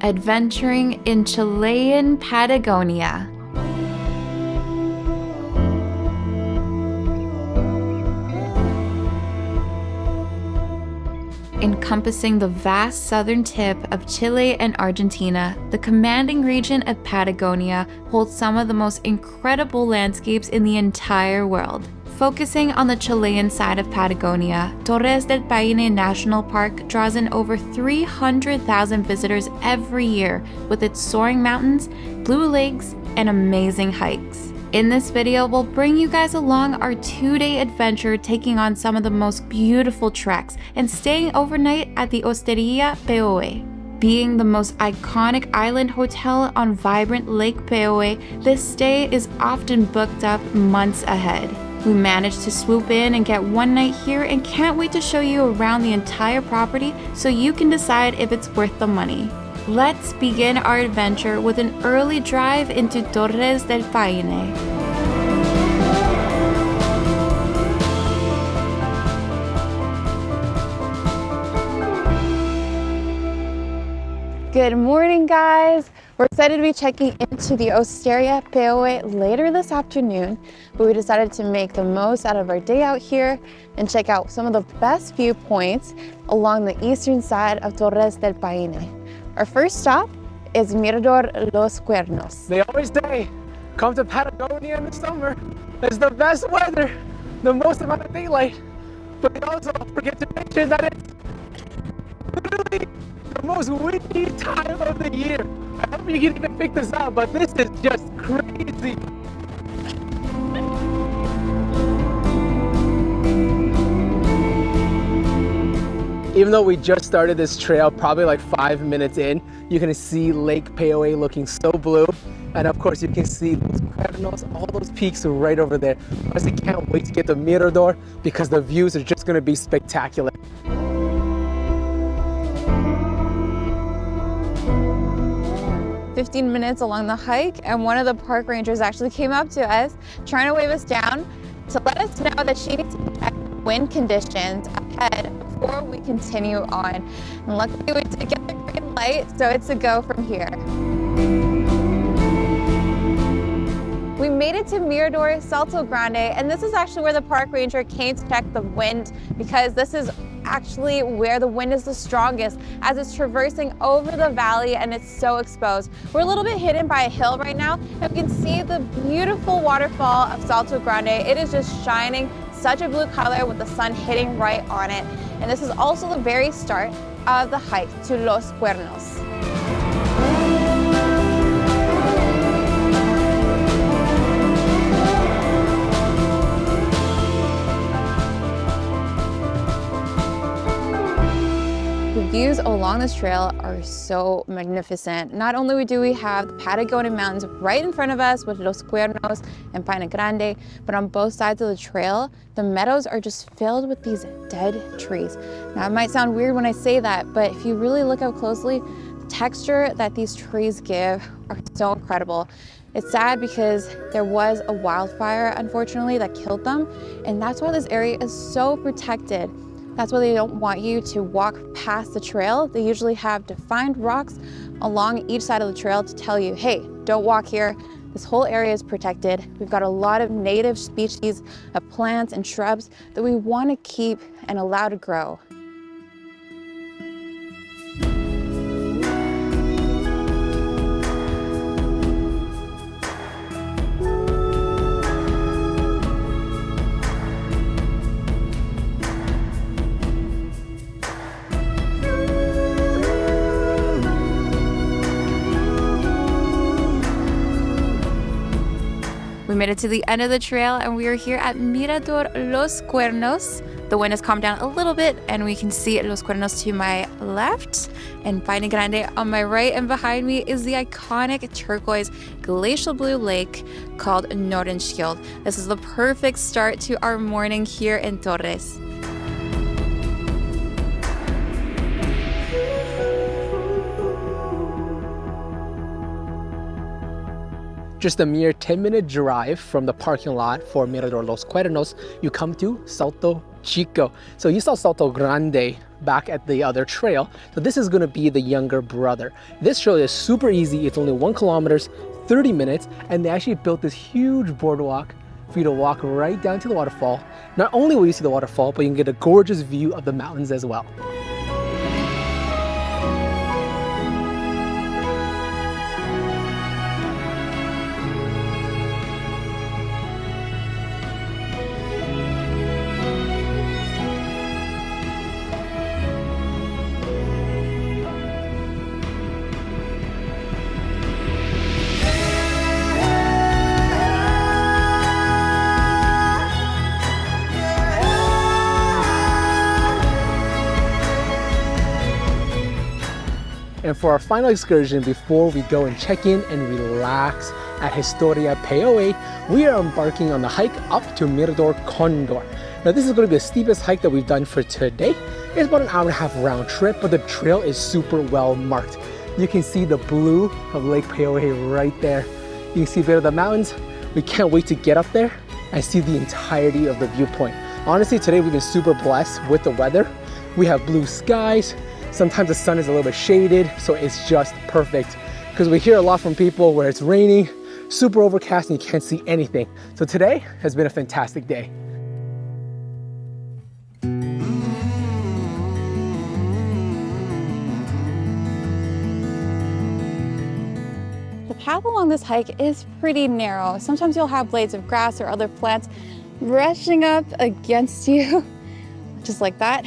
adventuring in Chilean Patagonia. Encompassing the vast southern tip of Chile and Argentina, the commanding region of Patagonia holds some of the most incredible landscapes in the entire world. Focusing on the Chilean side of Patagonia, Torres del Paine National Park draws in over 300,000 visitors every year with its soaring mountains, blue lakes, and amazing hikes. In this video, we'll bring you guys along our 2-day adventure taking on some of the most beautiful treks and staying overnight at the Hosteria Pehoe. Being the most iconic island hotel on vibrant Lake Pehoe, this stay is often booked up months ahead. We managed to swoop in and get one night here and can't wait to show you around the entire property so you can decide if it's worth the money. Let's begin our adventure with an early drive into Torres del Paine. Good morning, guys. We're excited to be checking into the Hosteria Pehoe later this afternoon, but we decided to make the most out of our day out here and check out some of the best viewpoints along the eastern side of Torres del Paine. Our first stop is Mirador Los Cuernos. They always say, come to Patagonia in the summer. It's the best weather, the most amount of daylight. But they also forget to mention that it's literally the most windy time of the year. I hope you can even pick this out, but this is just crazy. Even though we just started this trail, probably like 5 minutes in, you can see Lake Pehoe looking so blue. And of course you can see those Cuernos, all those peaks right over there. Honestly, can't wait to get to Mirador because the views are just gonna be spectacular. "15 minutes along the hike, and one of the park rangers actually came up to us trying to wave us down to let us know that she needs to check wind conditions ahead before we continue on. And luckily we did get the green light, so it's a go from here. We made it to Mirador Salto Grande, and this is actually where the park ranger came to check the wind, because this is actually where the wind is the strongest as it's traversing over the valley and it's so exposed. We're a little bit hidden by a hill right now, and we can see the beautiful waterfall of Salto Grande. It is just shining such a blue color with the sun hitting right on it. And this is also the very start of the hike to Los Cuernos. The views along this trail are so magnificent. Not only do we have the Patagonian mountains right in front of us with Los Cuernos and Paine Grande, but on both sides of the trail, the meadows are just filled with these dead trees. Now, it might sound weird when I say that, but if you really look out closely, the texture that these trees give are so incredible. It's sad because there was a wildfire, unfortunately, that killed them, and that's why this area is so protected. That's why they don't want you to walk past the trail. They usually have defined rocks along each side of the trail to tell you, hey, don't walk here. This whole area is protected. We've got a lot of native species of plants and shrubs that we want to keep and allow to grow. We made it to the end of the trail and we are here at Mirador Los Cuernos. The wind has calmed down a little bit and we can see Los Cuernos to my left and Paine Grande on my right, and behind me is the iconic turquoise glacial blue lake called Nordenskjöld. This is the perfect start to our morning here in Torres. Just a mere 10-minute drive from the parking lot for Mirador Los Cuernos, you come to Salto Chico. So you saw Salto Grande back at the other trail. So this is gonna be the younger brother. This trail is super easy. It's only 1 kilometer, 30 minutes, and they actually built this huge boardwalk for you to walk right down to the waterfall. Not only will you see the waterfall, but you can get a gorgeous view of the mountains as well. And for our final excursion, before we go and check in and relax at Hosteria Pehoe, we are embarking on the hike up to Mirador Condor. Now this is going to be the steepest hike that we've done for today. It's about an hour and a half round trip, but the trail is super well marked. You can see the blue of Lake Pehoe right there. You can see a bit of the mountains. We can't wait to get up there and see the entirety of the viewpoint. Honestly, today we've been super blessed with the weather. We have blue skies. Sometimes the sun is a little bit shaded, so it's just perfect. Because we hear a lot from people where it's raining, super overcast, and you can't see anything. So today has been a fantastic day. The path along this hike is pretty narrow. Sometimes you'll have blades of grass or other plants brushing up against you, just like that.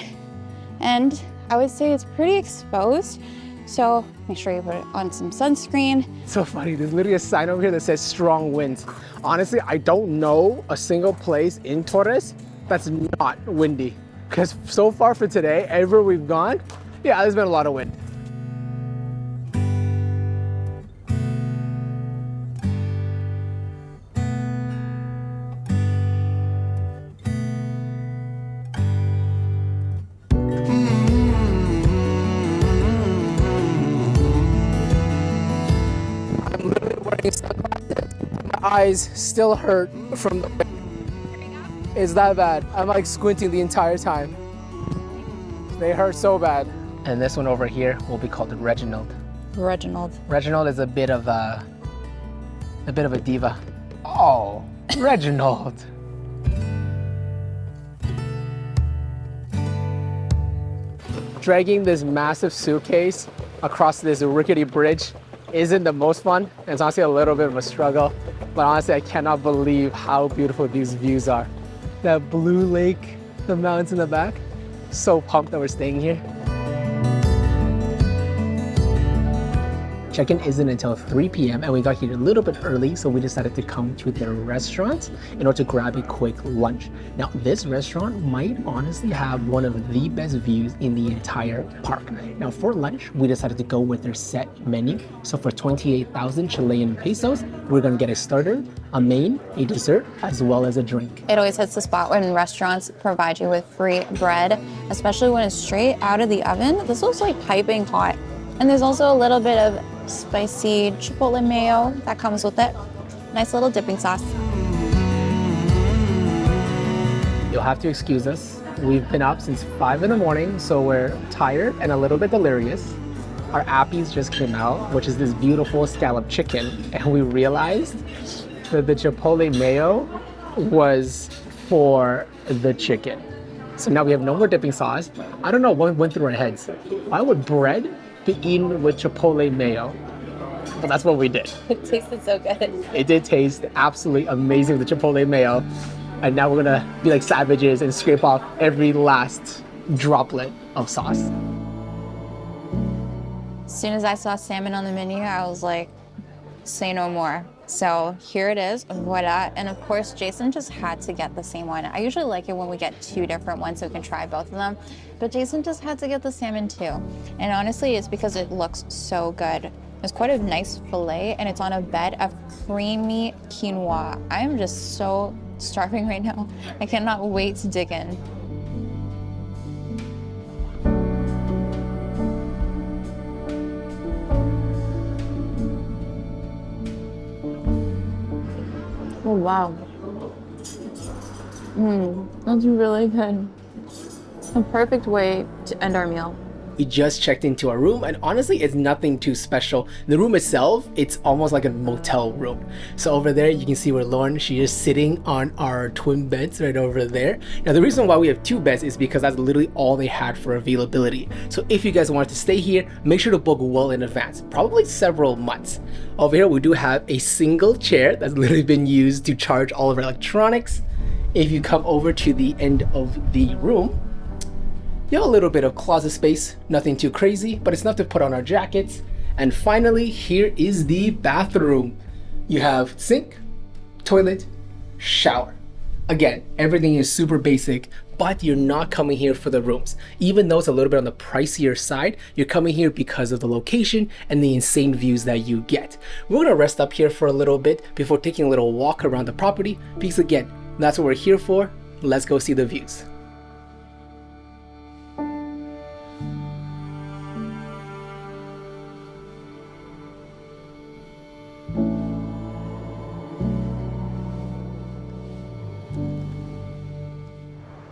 And I would say it's pretty exposed, so make sure you put on some sunscreen. So funny, there's literally a sign over here that says strong winds. Honestly, I don't know a single place in Torres that's not windy. Because so far for today, everywhere we've gone, yeah, there's been a lot of wind. My eyes still hurt from the wind. It's that bad. I'm like squinting the entire time. They hurt so bad. And this one over here will be called Reginald. Reginald. Reginald is a bit of a diva. Oh, Reginald. Dragging this massive suitcase across this rickety bridge isn't the most fun. It's honestly a little bit of a struggle, but honestly, I cannot believe how beautiful these views are. That blue lake, the mountains in the back. So pumped that we're staying here. Check-in isn't until 3 p.m. and we got here a little bit early, so we decided to come to their restaurant in order to grab a quick lunch. Now, this restaurant might honestly have one of the best views in the entire park. Now, for lunch, we decided to go with their set menu. So for 28,000 Chilean pesos, we're gonna get a starter, a main, a dessert, as well as a drink. It always hits the spot when restaurants provide you with free bread, especially when it's straight out of the oven. This looks like piping hot. And there's also a little bit of spicy chipotle mayo that comes with it. Nice little dipping sauce. You'll have to excuse us. We've been up since 5 in the morning, so we're tired and a little bit delirious. Our appies just came out, which is this beautiful scallop chicken, and we realized that the chipotle mayo was for the chicken. So now we have no more dipping sauce. I don't know what went through our heads. Why would bread be eaten with chipotle mayo? But that's what we did. It tasted so good. It did taste absolutely amazing with the chipotle mayo. And now we're gonna be like savages and scrape off every last droplet of sauce. As soon as I saw salmon on the menu, I was like, say no more. So here it is, voila. And of course, Jason just had to get the same one. I usually like it when we get 2 different ones so we can try both of them. But Jason just had to get the salmon too. And honestly, it's because it looks so good. It's quite a nice fillet and it's on a bed of creamy quinoa. I'm just so starving right now. I cannot wait to dig in. Oh, wow. That's really good. A perfect way to end our meal. We just checked into our room, and honestly, it's nothing too special. The room itself, it's almost like a motel room. So over there, you can see where Lauren, she is sitting on our twin beds right over there. Now, the reason why we have 2 beds is because that's literally all they had for availability. So if you guys wanted to stay here, make sure to book well in advance, probably several months. Over here, we do have a single chair that's literally been used to charge all of our electronics. If you come over to the end of the room, you have a little bit of closet space, nothing too crazy, but it's enough to put on our jackets. And finally, here is the bathroom. You have sink, toilet, shower. Again, everything is super basic, but you're not coming here for the rooms. Even though it's a little bit on the pricier side, you're coming here because of the location and the insane views that you get. We're gonna rest up here for a little bit before taking a little walk around the property, because again, that's what we're here for. Let's go see the views.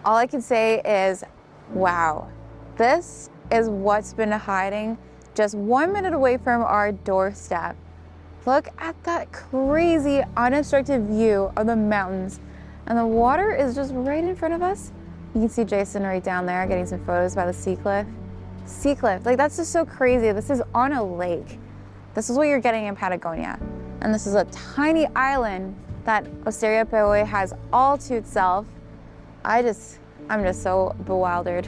All I can say is, wow, this is what's been hiding just 1 minute away from our doorstep. Look at that crazy unobstructed view of the mountains, and the water is just right in front of us. You can see Jason right down there getting some photos by the sea cliff. Sea cliff, like that's just so crazy. This is on a lake. This is what you're getting in Patagonia. And this is a tiny island that Hosteria Pehoe has all to itself. I'm just so bewildered.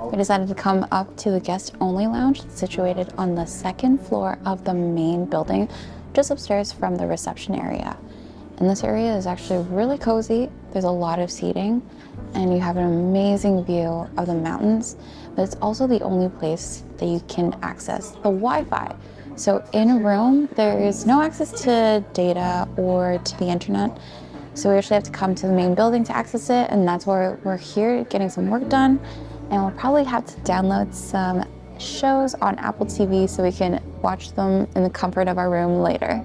We decided to come up to the guest-only lounge situated on the 2nd floor of the main building, just upstairs from the reception area. And this area is actually really cozy. There's a lot of seating, and you have an amazing view of the mountains, but it's also the only place that you can access the Wi-Fi. So in a room, there is no access to data or to the internet. So we actually have to come to the main building to access it, and that's where we're here getting some work done. And we'll probably have to download some shows on Apple TV so we can watch them in the comfort of our room later.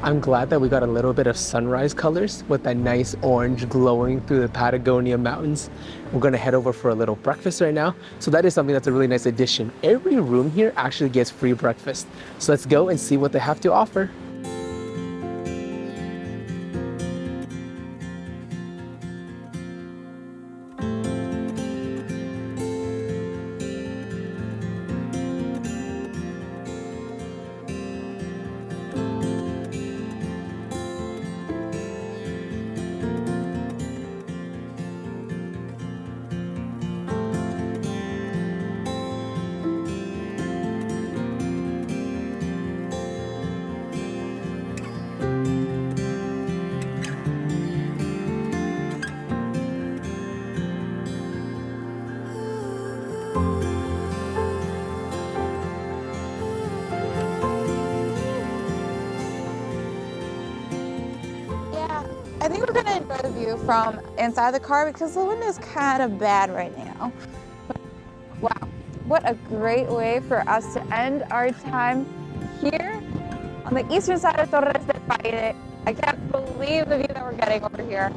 I'm glad that we got a little bit of sunrise colors with that nice orange glowing through the Patagonia mountains. We're gonna head over for a little breakfast right now. So that is something that's a really nice addition. Every room here actually gets free breakfast. So let's go and see what they have to offer. I think we're gonna enjoy the view from inside the car because the wind is kind of bad right now. Wow, what a great way for us to end our time here on the eastern side of Torres del Paine. I can't believe the view that we're getting over here.